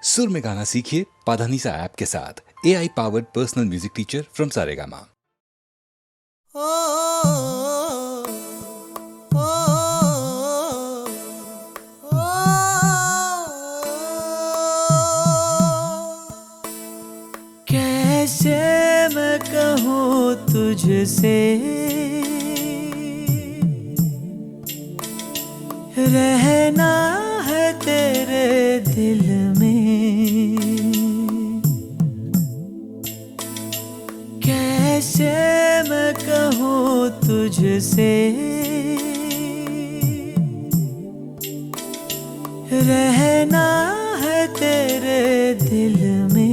सुर में गाना सीखिए पाधानीसा ऐप के साथ। AI powered personal music teacher from Saregama. कैसे मैं कहूँ तुझसे, रहना है तेरे दिल में। कैसे मैं कहूँ तुझसे, रहना है तेरे दिल में।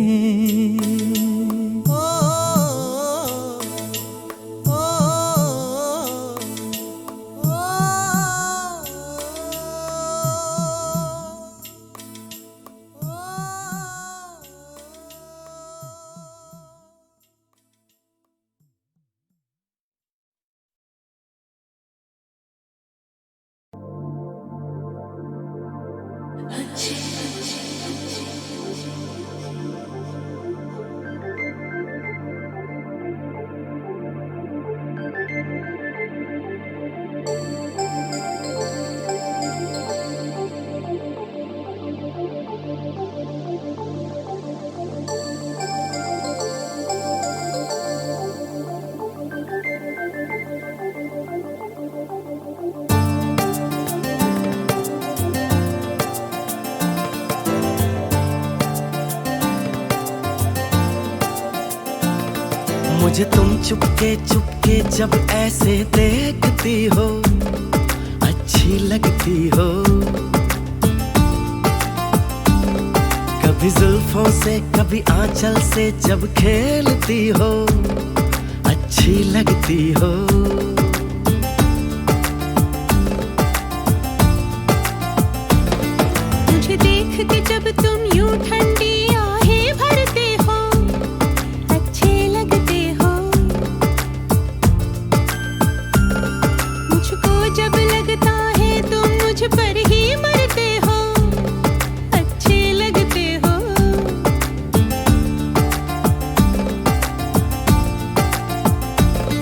मुझे तुम चुपके चुपके जब ऐसे देखती हो, अच्छी लगती हो। कभी जुल्फों से कभी आंचल से जब खेलती हो, अच्छी लगती हो। मुझे देख के जब तुम यूं ठंडी आहें भरते हो, अच्छे लगते हो। मुझको जब लगता है तुम मुझ पर ही मरते हो, अच्छे लगते हो।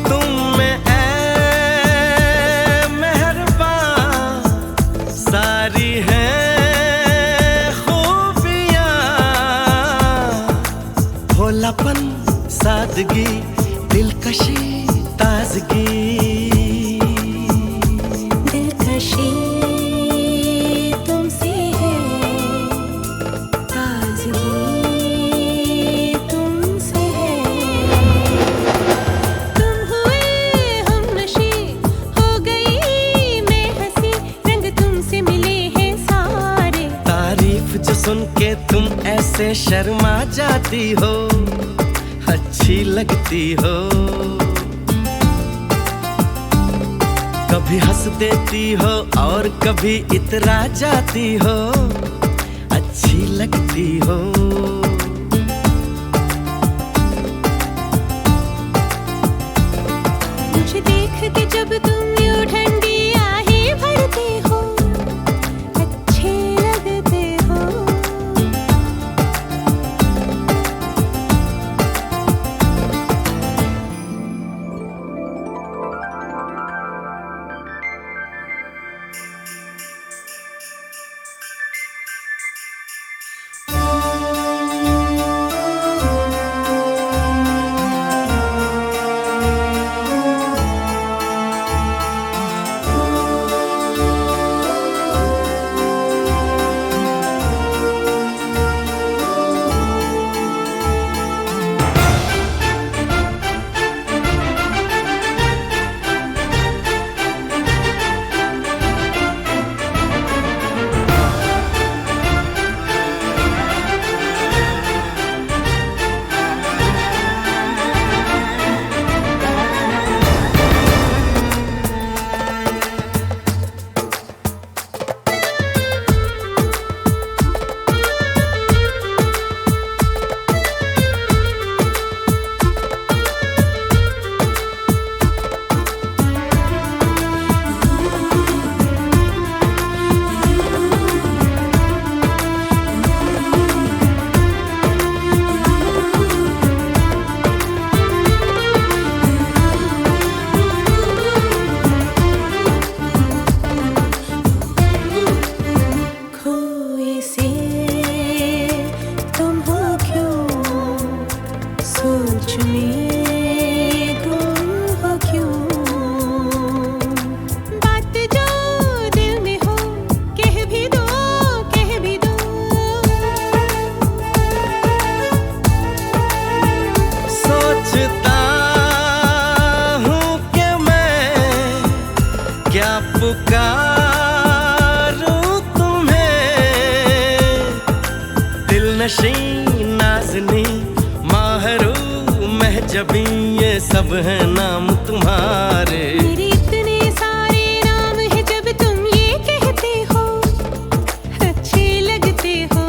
तुम में ऐ मेहरबान सारी है भोलापन, सादगी, दिलकशी, ताजगी। दिलकशी तुमसे है, ताजगी तुमसे है। तुम हुए हमनशी, हो गई मैं हंसी, रंग तुमसे मिले हैं सारे। तारीफ जो सुन के तुम ऐसे शर्मा जाती हो, अच्छी लगती हो। कभी हंस देती हो और कभी इतरा जाती हो, अच्छी लगती हो। मुझे देख के जब तुम यूं ठंडी आहें भरते हो, अच्छे लगते हो। नशी नाज़नी माहरू महजबी ये सब है नाम तुम्हारे। मेरे इतने सारे नाम है जब तुम ये कहते हो अच्छे लगते हो।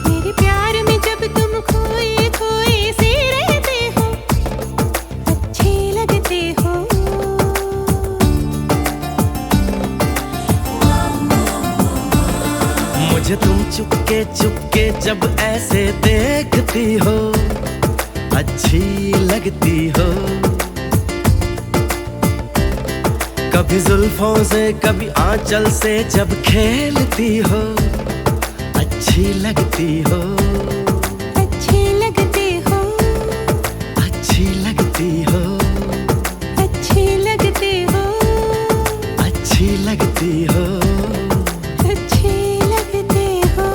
मेरे प्यार में जब तुम खोए खोए से रहते हो अच्छे लगते हो। मुझे तुम चुपके चुपके जब ऐसे देखती हो अच्छी लगती हो। कभी जुल्फों से कभी आंचल से जब खेलती हो अच्छी लगती हो। अच्छे लगते हो अच्छी लगती हो। अच्छे लगते हो अच्छी लगती हो। अच्छे लगते हो।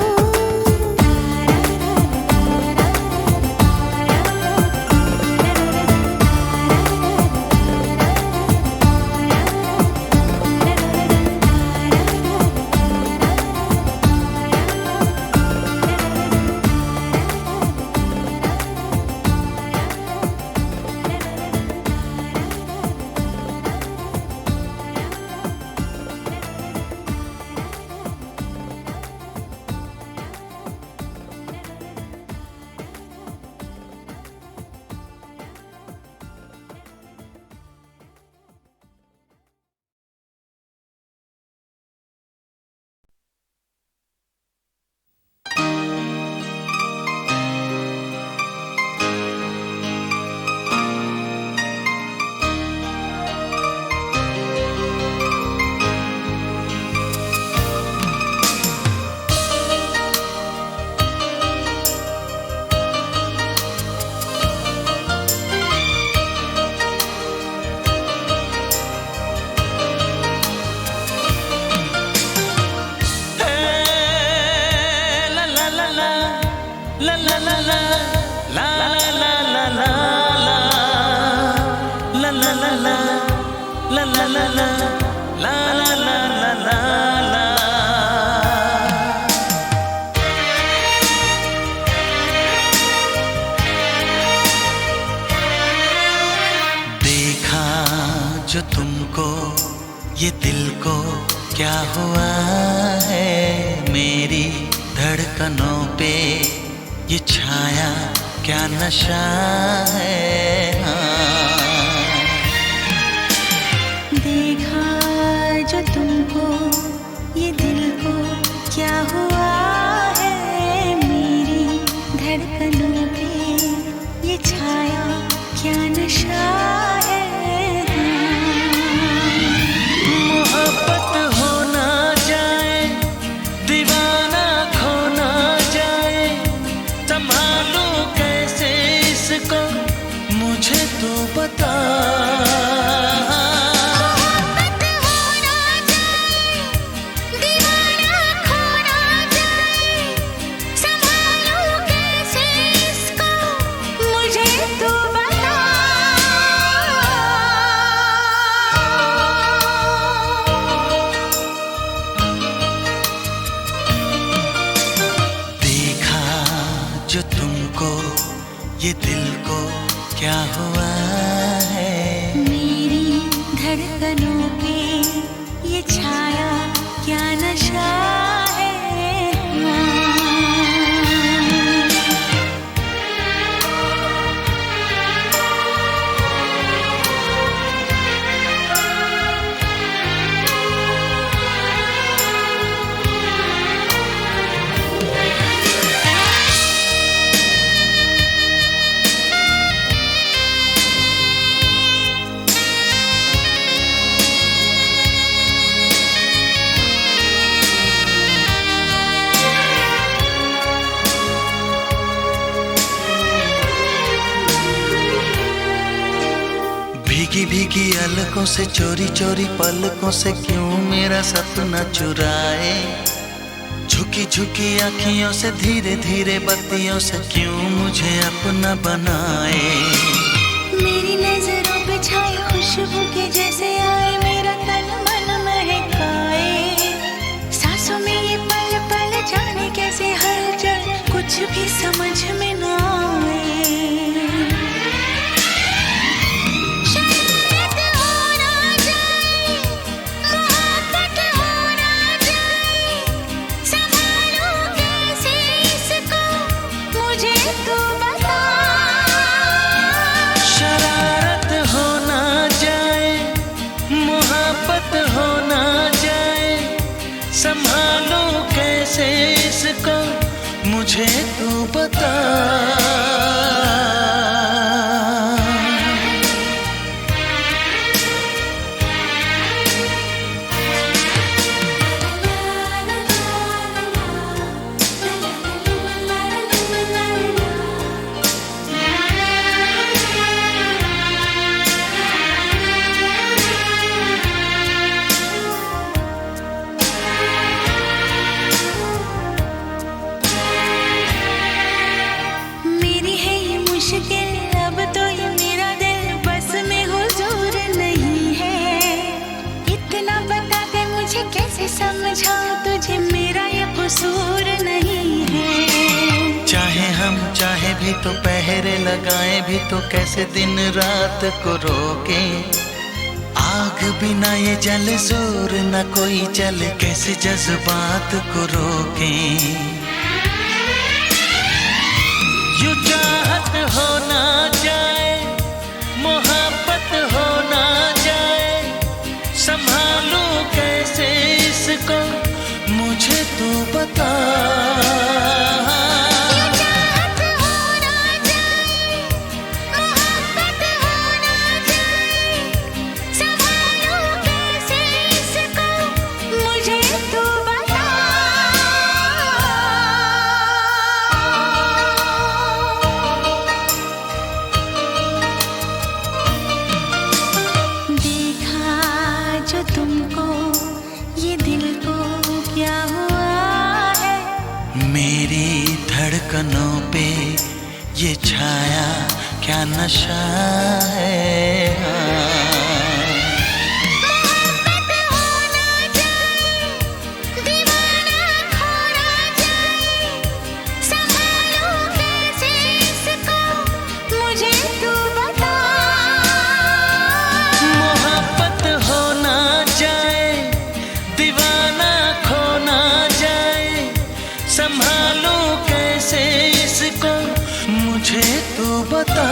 देखा जो तुमको ये दिल को क्या हुआ है मेरी धड़कनों पे ये छाया क्या नशा है। देखा जो तुमको ये दिल को क्या हुआ है मेरी धड़कनों पे ये छाया क्या नशा है। मोहब्बत हो ना जाए दीवाना खो ना जाए संभालूं कैसे इसको मुझे तो बता। जो तुमको ये दिल को क्या हुआ है मेरी धड़कनों पे ये छाया क्या नशा है। भीगी भीगी अलकों से चोरी चोरी पलकों से क्यों मेरा सपना चुराए। झुकी झुकी आँखियों से धीरे धीरे बत्तियों से क्यों मुझे अपना बनाए। मेरी नजरों पे छाई खुशबू के जैसे आए मेरा तन मन महकाए। सांसों में ये पल तू बता। शरारत हो ना जाए, मोहब्बत हो ना जाए, संभालो कैसे इसको मुझे तू बता। मेरी है ये मुश्किल, अब तो ये मेरा दिल बस में हुजूर नहीं है। इतना बता दे मुझे कैसे समझाऊं तुझे, मेरा ये कसूर नहीं है। चाहे हम चाहे भी तो पहरे लगाए भी तो कैसे दिन रात को रोके। आग बिना ये जले, जोर न कोई चले, कैसे जज्बात को रोके। यूं चाहत हो ना जाए, मोहब्बत हो ना जाए, संभालू कैसे इसको मुझे तू बता। चाहत हो ना जाए, मोहब्बत हो ना जाए, संभालो कैसे इसको मुझे तू बता। देखा जो तुमको, ये दिल को क्या हुआ है। मेरी धड़कनों पे ये छाया क्या नशा है। मोहब्बत हो ना जाए, दीवाना हो ना जाए, संभालो कैसे इसको मुझे तू बता। मोहब्बत हो ना जाए, दीवाना खो ना जाए, संभालो कैसे इसको मुझे तू बता।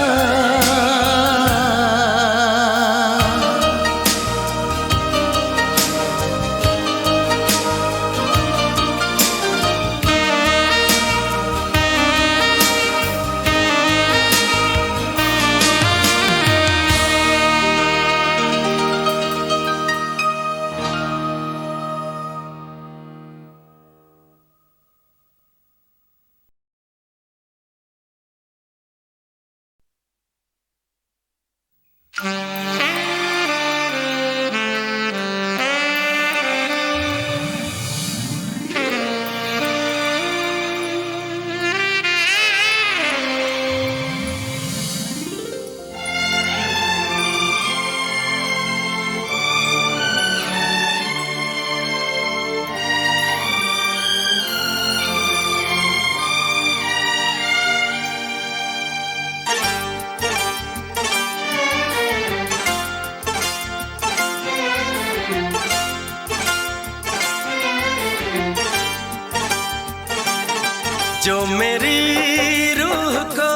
जो मेरी रूह को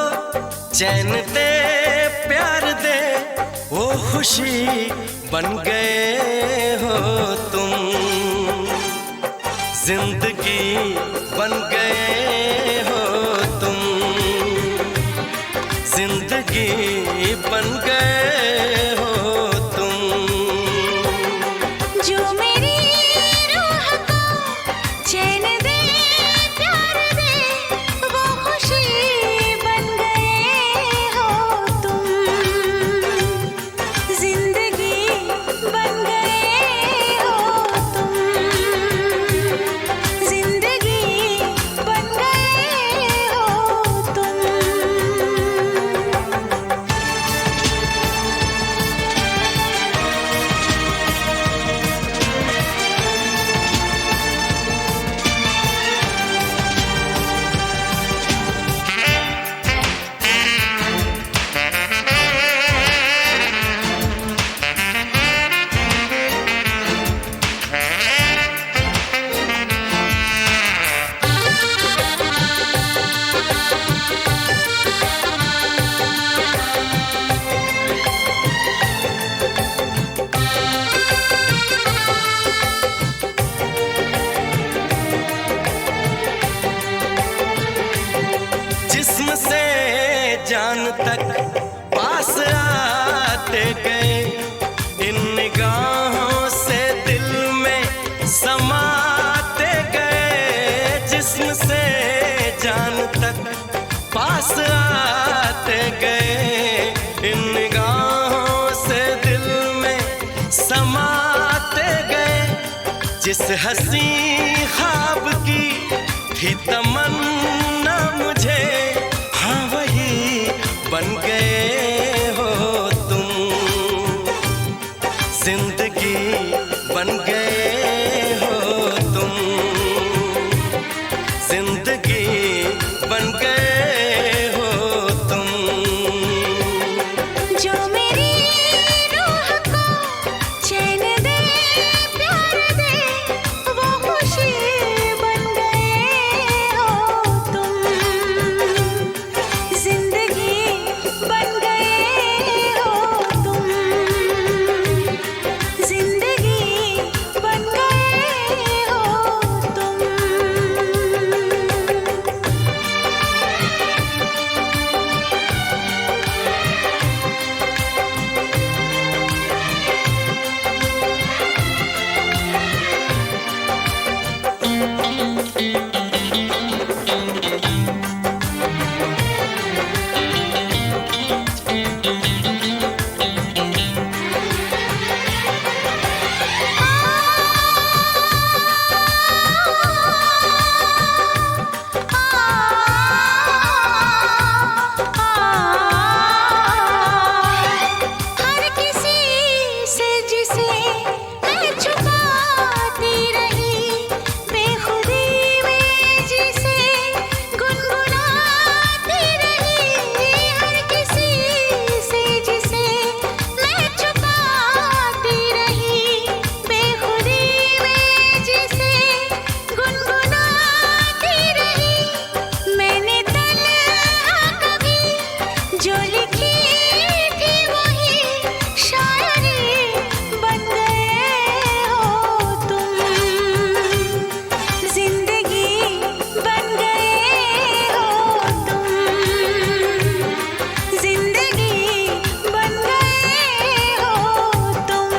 चैन दे, प्यार दे, वो खुशी बन गए हो तुम। जिंदगी बन गए हो तुम, जिंदगी बन गए हो तुम। जो मेरी रूह को चैन दे, प्यार दे, वो खुशी बन गए हो तुम। जिंदगी बन गए हो तुम, जिंदगी बन गए हो तुम। तक पास आते गए, इन निगाहों से दिल में समाते गए, जिस्म से जान तक पास आते गए, इन निगाहों से दिल में समाते गए। जिस हंसी ख्वाब की थी तमन्ना मुझे, हाँ वही बन गए हो तुम, जिंदगी बन गए हो तुम, जिंदगी बन गए हो तुम। जो मेरी रूह को चैन दे प्यार दे, वो खुशी बन गए हो तुम, जिंदगी बन गए हो तुम, जिंदगी बन गए हो तुम। हर किसी से जिसे मैं छुपाती रही, बेखुदी में जिसे गुनगुनाती रही, हर किसी से जिसे मैं छुपाती रही, बेखुदी में जिसे गुनगुनाती रही। मैंने तन्हा कभी जो लिखी थी वही शायरी बन गए हो तुम, जिंदगी बन गए हो तुम, जिंदगी बन गए हो तुम।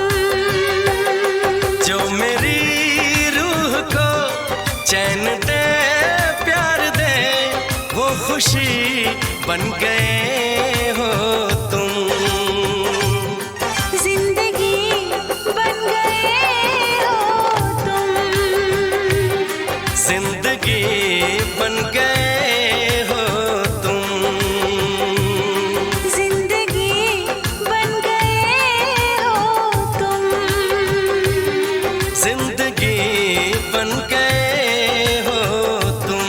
जो मेरी रूह को चैन दे प्यार दे, वो खुशी बन गए हो तुम, जिंदगी बन गए हो तुम, जिंदगी बन गए हो तुम, जिंदगी बन गए हो तुम, जिंदगी बन गए हो तुम।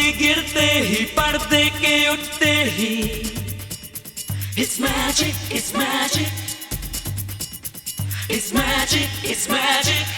के गिरते ही पर्दे के उठते ही It's magic, it's magic, it's magic, it's magic.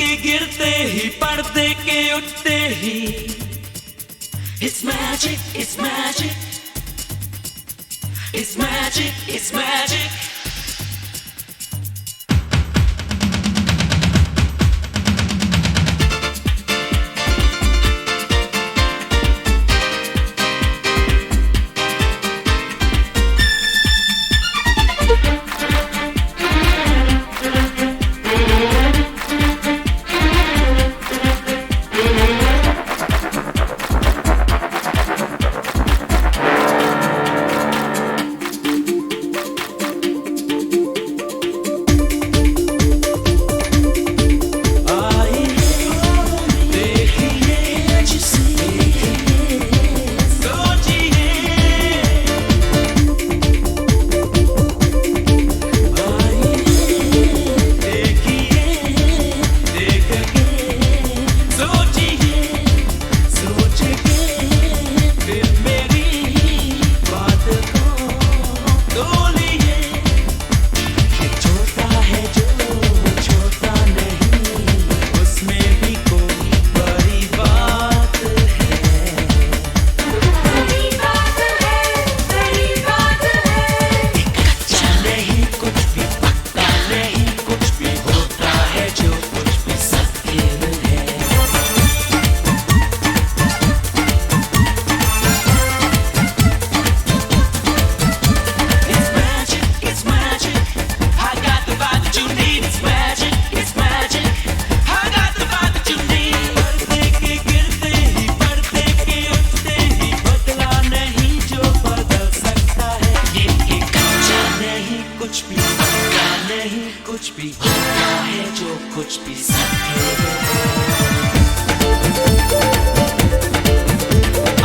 के गिरते ही पर्दे के उठते ही It's magic, it's magic, it's magic, it's magic.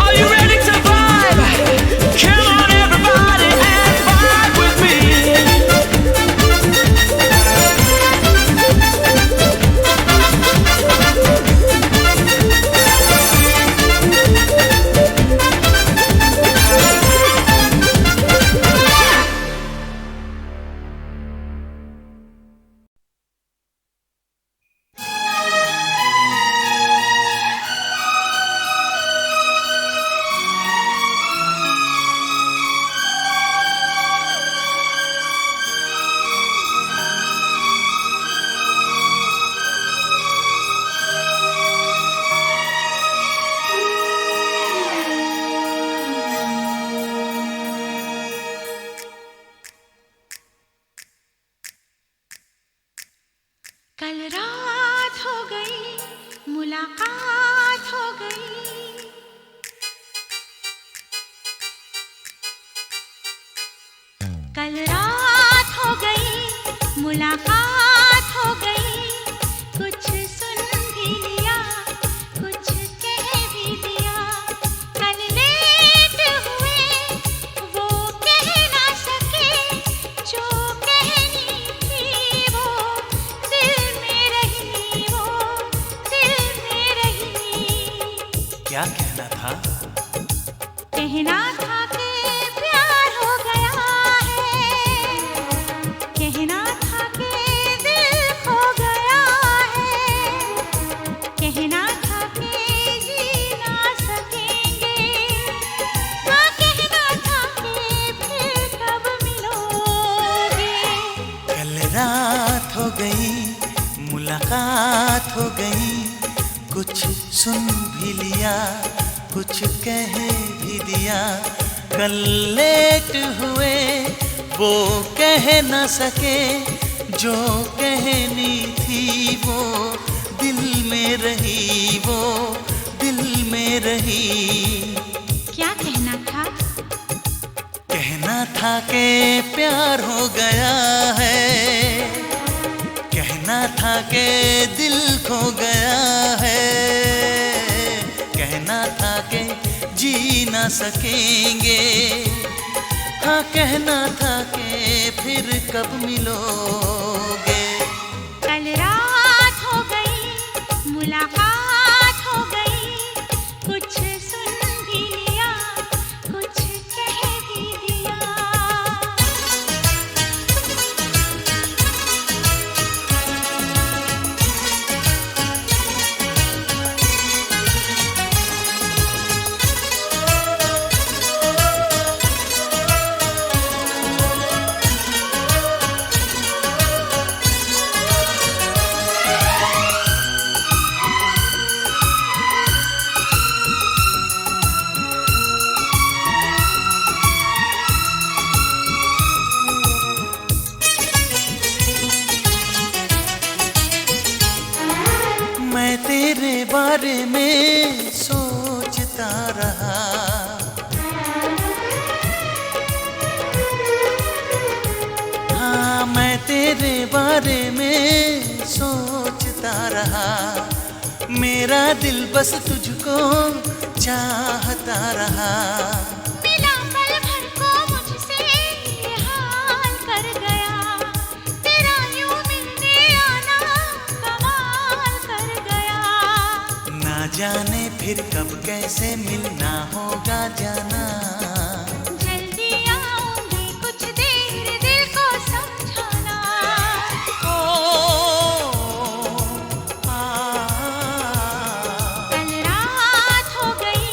Are you ready to vibe? Come on everybody and vibe with me. कल रात हो गई, मुलाकात हो गई, कल रात हो गई, मुलाकात हो गई, कुछ सुन भी लिया, कुछ कह भी दिया, कल लेट हुए, वो कह ना सके, जो कहनी थी वो दिल में रही, वो दिल में रही। क्या कहना था? कहना था कि प्यार हो गया है, कहना था कि दिल खो गया है, कहना था कि जी ना सकेंगे, हाँ कहना था कि फिर कब मिलोगे। कल रात हो गई, मुलाकात हो गई, कुछ सुन भी लिया, कुछ कह भी दिया, कल लेट हुए, वो कह न सके, जो कहनी थी वो दिल में रही, वो दिल में रही। क्या कहना था? कहना था कि प्यार हो गया है, कहना था कि दिल खो गया है, कहना था कि जी ना सकेंगे, हाँ कहना था कि फिर कब मिलोगे। कल रात हो गई, मुलाकात हो गई, कुछ सुन भी लिया, कुछ कह भी दिया। बारे में सोचता रहा। हाँ, मैं तेरे बारे में सोचता रहा। मेरा दिल बस तुझको चाहता रहा। मिला पल भर को मुझसे ये हाल कर गया, तेरा यूं मिलने आना कमाल कर गया। ना जाने फिर कब कैसे मिलना होगा जाना। जल्दी आऊंगी कुछ देर दिल को समझाना। कल रात हो गई,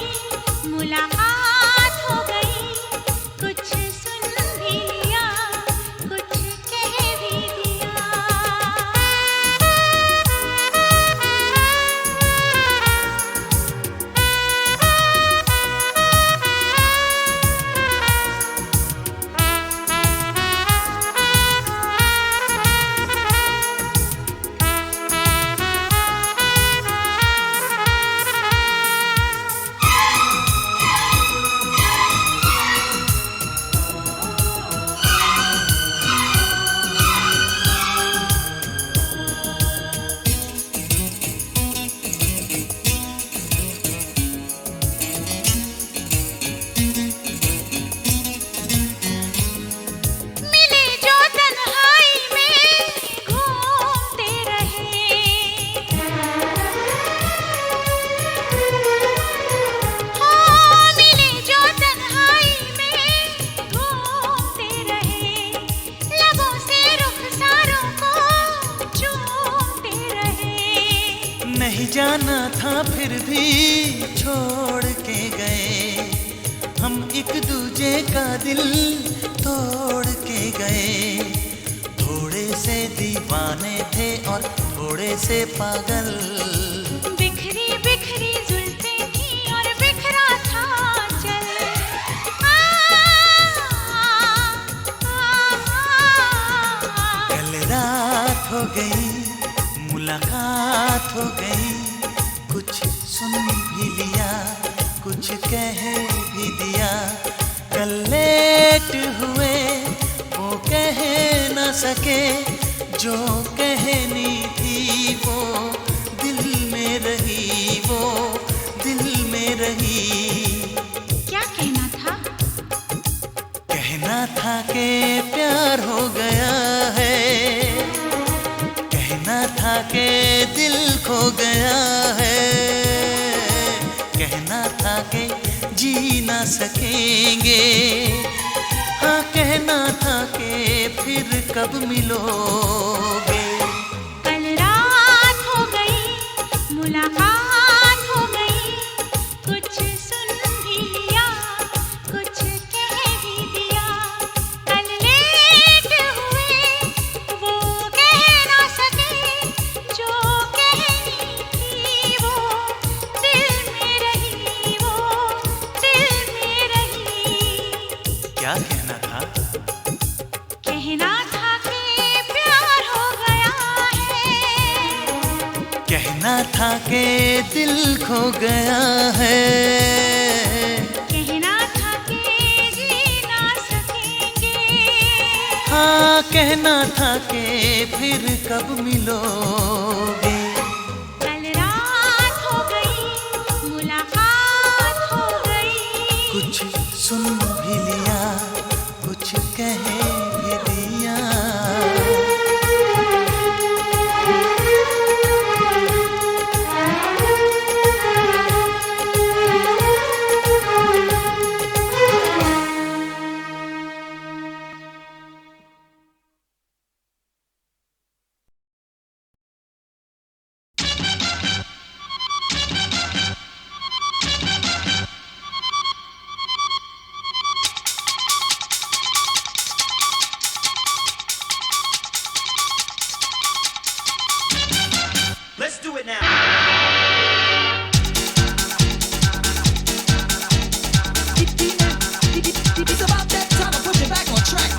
मुलाकात हो गई, कुछ सुन भी लिया, कुछ कह भी दिया। मिले जो तन्हाई में घूमते रहे, हाँ मिले जो तन्हाई में घूमते रहे, लबों से रुखसारों को चूमते रहे। नहीं जाना था फिर भी छोड़ के गए, हम एक दूजे का दिल तोड़ के गए। थोड़े से दीवाने थे और थोड़े से पागल। बिखरी बिखरी जुल्फें थी और बिखरा था चल। कल रात हो गई, मुलाकात हो गई, कुछ सुन भी लिया, कुछ कह भी दिया। कल लेट हुए वो कह न सके, जो कहनी थी वो दिल में रही, वो दिल में रही। क्या कहना था? कहना था कि प्यार हो गया है, कहना था कि दिल खो गया है, कहना था कि जी ना सकेंगे। हाँ, कहना था कि फिर कब मिलोगे। कल रात हो गई, मुलाकात हो गई, कुछ सुन भी लिया, कुछ कह भी दिया। कल लेट हुए वो कह ना सके, जो कहनी थी वो दिल में रही, वो दिल में रही। क्या कहना था? कहना था कि प्यार हो गया है, कहना था कि दिल खो गया है, कहना था कि जी ना सकेंगे। हाँ कहना था कि फिर कब मिलोगे। कल रात हो गई, मुलाकात हो गई, कुछ सुन भी लिया, कुछ कह भी दिया। Let's do it now. It's about that time to put it back on track.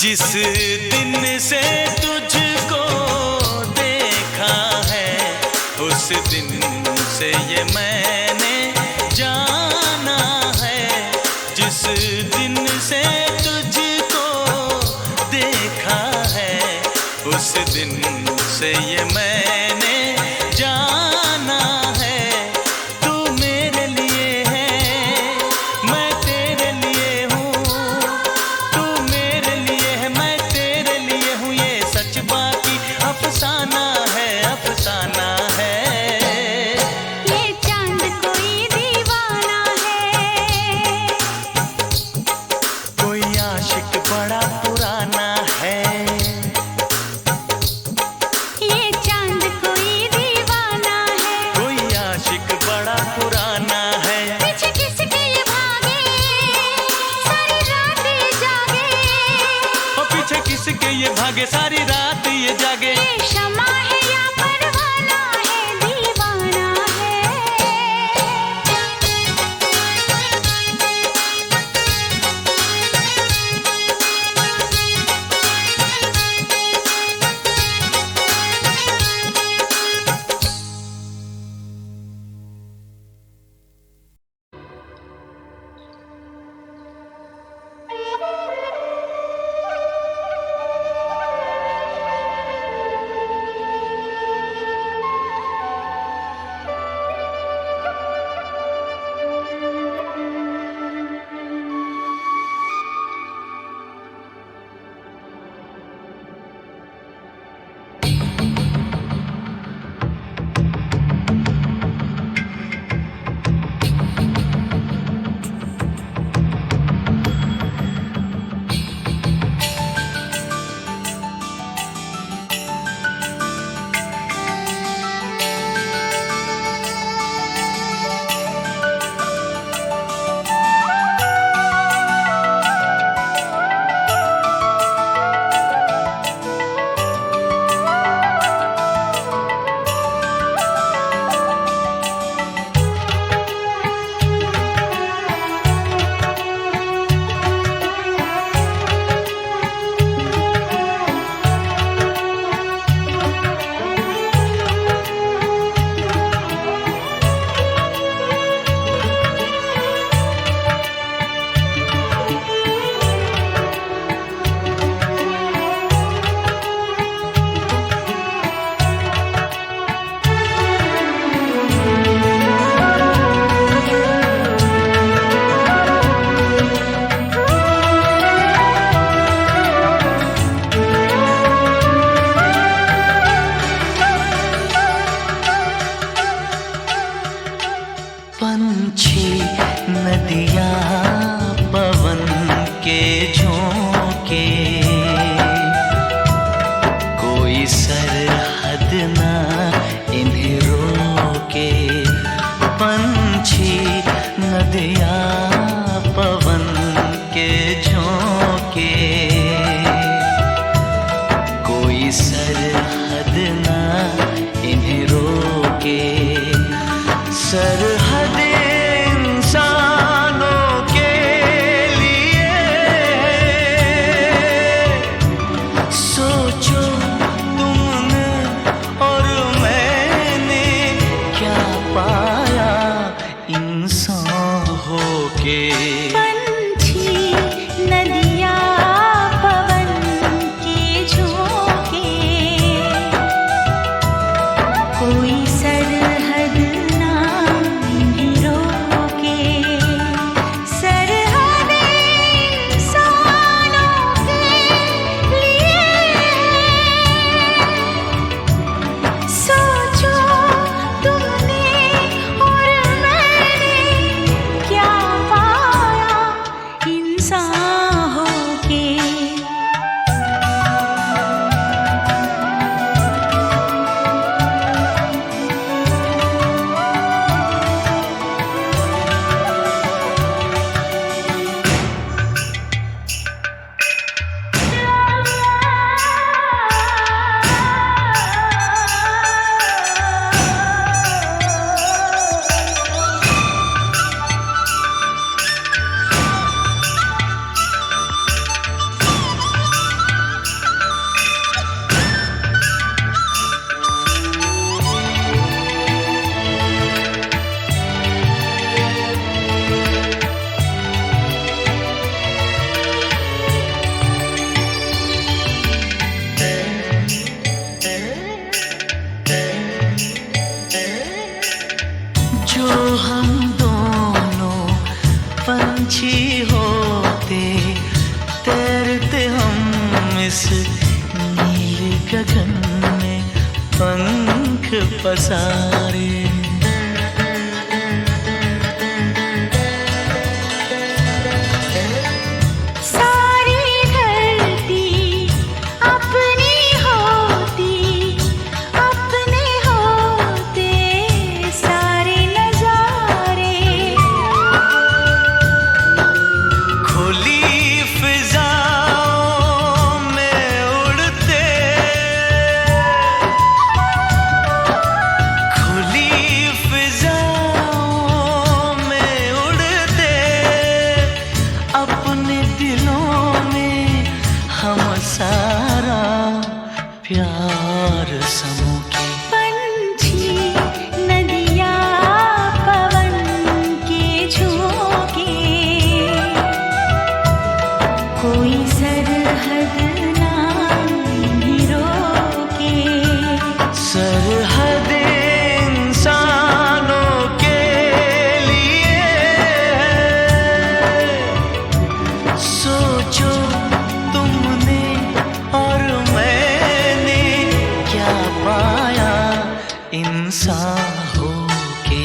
जिस दिन से तुझको देखा है उस दिन से ये मैंने जाना है। जिस दिन से तुझको देखा है उस दिन से ये मैंने जाना है। तू मेरे लिए है मैं तेरे लिए हूँ, तू मेरे लिए है मैं तेरे लिए हूँ, ये सच बाकी अफसाना है, अफसाना है। ये चांद कोई दीवाना है, कोई आशिक बड़ा पुराना है। ये चांद कोई दीवाना है, कोई आशिक बड़ा पुराना है। पीछे किसके ये भागे सारी रात ये जागे, और पीछे किसके ये भागे सारी रात ये जागे। ये शमा है या परवाना है, दीवाना है। पंछी होते तैरते हम इस नीले गगन में पंख पसारे। प्यार समूह के पंछी नदिया पवन के झोंके, कोई सरहद ना इन्हें रोके। सरहद इंसानों के लिए सोचो तुमने और मैंने क्या पाया इंसान होके।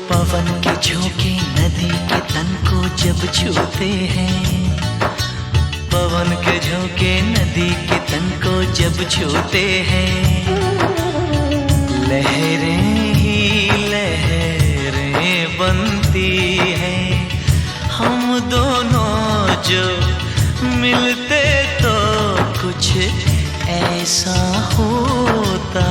पवन के झोंके नदी के तन को जब छूते हैं, पवन के झोंके नदी के तन को जब छूते हैं, लहरें ही लहरें बनती हैं। हम दोनों जो मिलते तो कुछ ऐसा होता।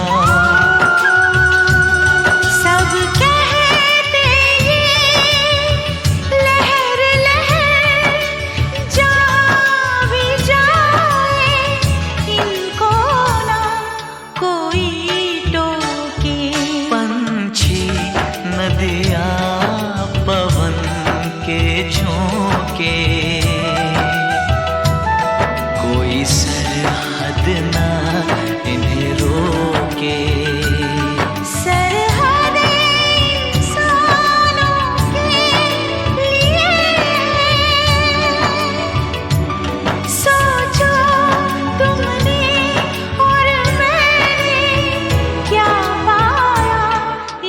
नदिया पवन के झोंके, कोई सरहद ना इन्हें रोके। सरहद इंसानों के लिए सोचो तुमने और मैंने क्या पाया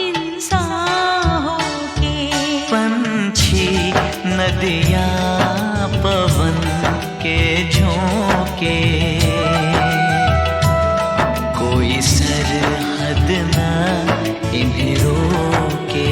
इंसान होके। पंछी नदिया पवन के झोंके, कोई सरहद ना इन्हें रोके।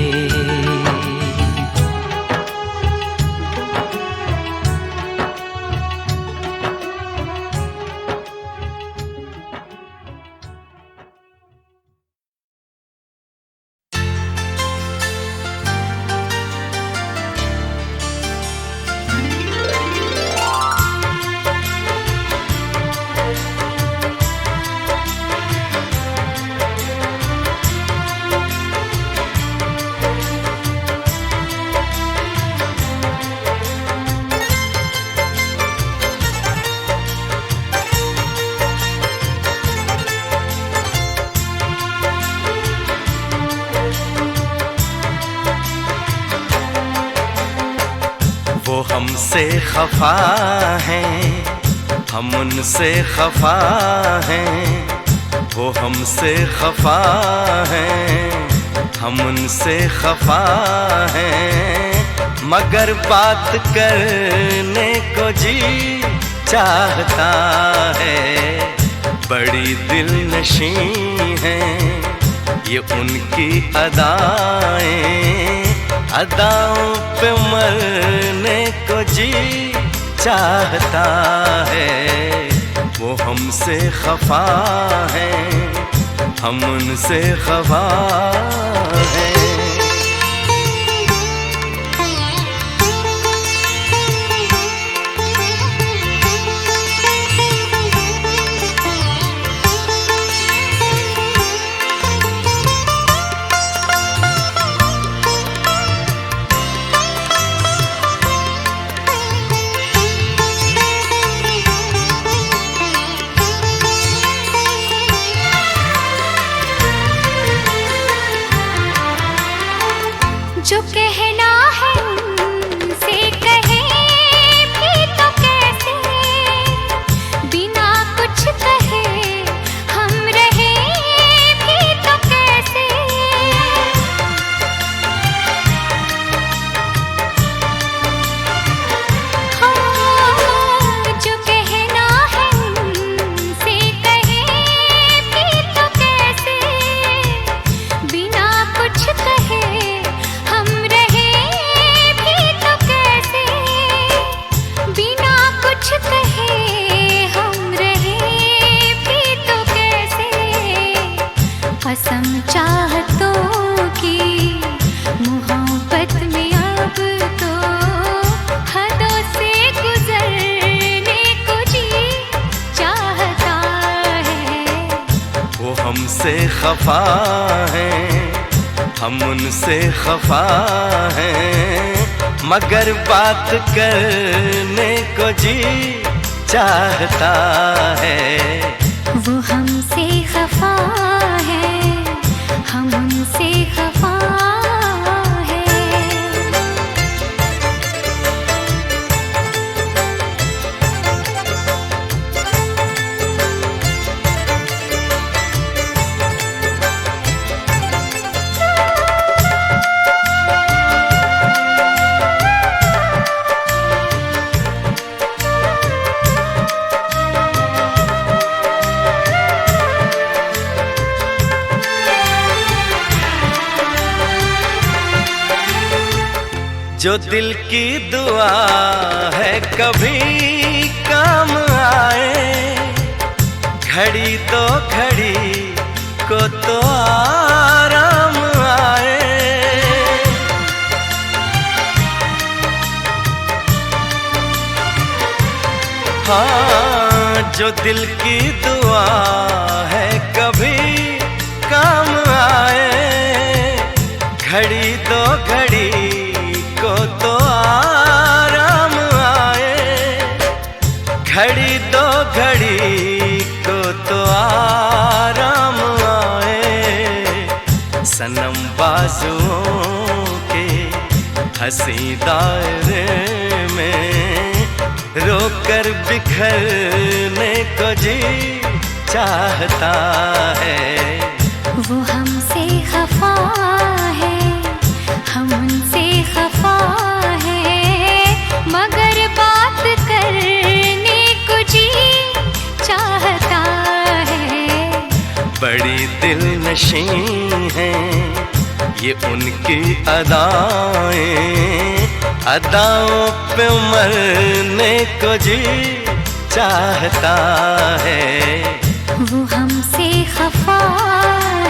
वो हमसे खफा हैं, हम उनसे खफा हैं। वो हमसे खफा हैं, हम उनसे खफा हैं। मगर बात करने को जी चाहता है। बड़ी दिलनशी हैं ये उनकी अदाएं, अदाओं पे मरने को जी चाहता है। वो हमसे खफा हैं, हम उनसे खफा हैं। जो कहना है उनसे कहे भी तो कैसे, बिना कुछ कहे हम रहे भी तो कैसे। हाँ, जो कहना है उनसे कहे भी तो कैसे, बिना कुछ कहे हम रहे भी तो कैसे। बिना कुछ कहे हम रहे भी तो कैसे। कसम चाहतों की मोहब्बत में अब तो हदों से गुजरने को जी चाहता है। वो हमसे खफा हैं, हम उनसे खफा हैं। मगर बात करने को जी चाहता है। वो हमसे खफा है, हम उनसे खफा है। जो दिल की दुआ है कभी काम आए, घड़ी तो घड़ी को तो आराम आए। हाँ, जो दिल की दुआ है कभी काम आए, घड़ी तो घड़ी को तो आराम आए। घड़ी दो घड़ी को तो आराम आए। सनम बाजुओं के हंसी दायरे में रोकर बिखरने को जी चाहता है। वो हमसे खफा है, हम उनसे खफा है। मगर बात करने को जी चाहता है। बड़ी दिलनशी हैं ये उनकी अदाएं, अदाओं पे मरने को जी चाहता है। वो हमसे खफा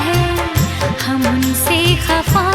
है, हम उनसे खफा